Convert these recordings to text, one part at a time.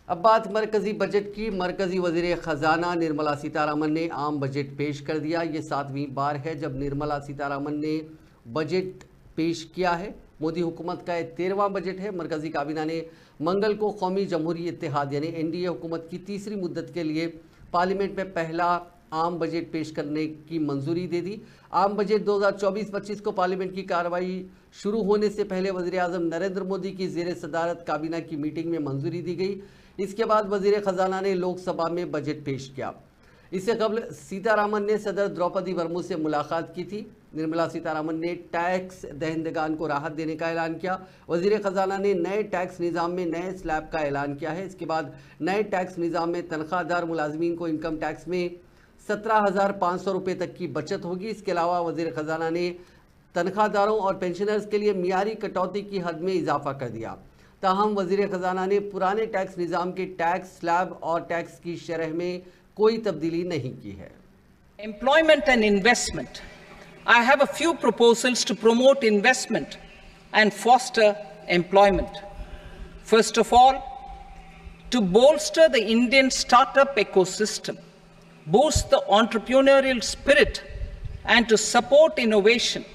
अब बात मरकजी बजट की। मरकजी वजीर खजाना निर्मला सीतारमन ने आम बजट पेश कर दिया। ये 7वीं बार है जब निर्मला सीतारमन ने बजट पेश किया है। मोदी हुकूमत का यह 13वां बजट है। मरकजी काबीना ने मंगल को कौमी जमहूरी इत्तेहाद यानी एनडीए हुकूमत की तीसरी मुद्दत के लिए पार्लियामेंट में पहला आम बजट पेश करने की मंजूरी दे दी। आम बजट 2024-25 को पार्लियामेंट की कार्रवाई शुरू होने से पहले वज़ीर आज़म नरेंद्र मोदी की ज़ेर सदारत काबीना की मीटिंग में मंजूरी दी गई। इसके बाद वज़ीर ख़जाना ने लोकसभा में बजट पेश किया। इससे कबल सीतारामन ने सदर द्रौपदी मुर्मू से मुलाकात की थी। निर्मला सीतारामन ने टैक्स दहंदगान को राहत देने का ऐलान किया। वज़ीर ख़जाना ने नए टैक्स निज़ाम में नए स्लैब का ऐलान किया है। इसके बाद नए टैक्स निज़ाम में तनख्वाहदार मुलाजमीन को इनकम टैक्स में 17,500 रुपये तक की बचत होगी। इसके अलावा वज़ीर ख़जाना ने तनख्वाहदारों और पेंशनर्स के लिए मियारी कटौती की हद में इजाफा कर दिया। ताहम वज़ीर ख़जाना ने पुराने टैक्स निज़ाम के टैक्स स्लैब और टैक्स की शरह में कोई तब्दीली नहीं की है। Employment and investment. I have a few proposals to promote investment and foster employment. First of all, to bolster the Indian startup ecosystem, boost the entrepreneurial spirit, and to support innovation,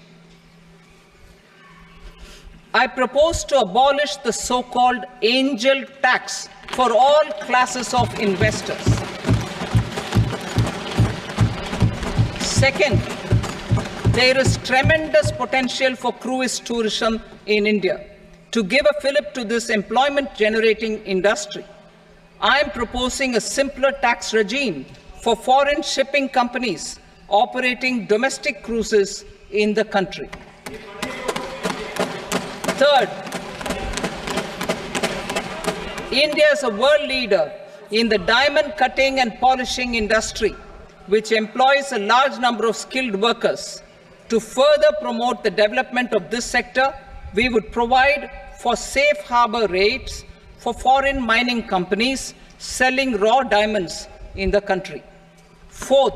I propose to abolish the so-called angel tax for all classes of investors. Second, there is tremendous potential for cruise tourism in India. To give a fillip to this employment-generating industry, I am proposing a simpler tax regime for foreign shipping companies operating domestic cruises in the country. Third, India is a world leader in the diamond cutting and polishing industry, which employs a large number of skilled workers. To further promote the development of this sector, we would provide for safe harbor rates for foreign mining companies selling raw diamonds in the country. Fourth,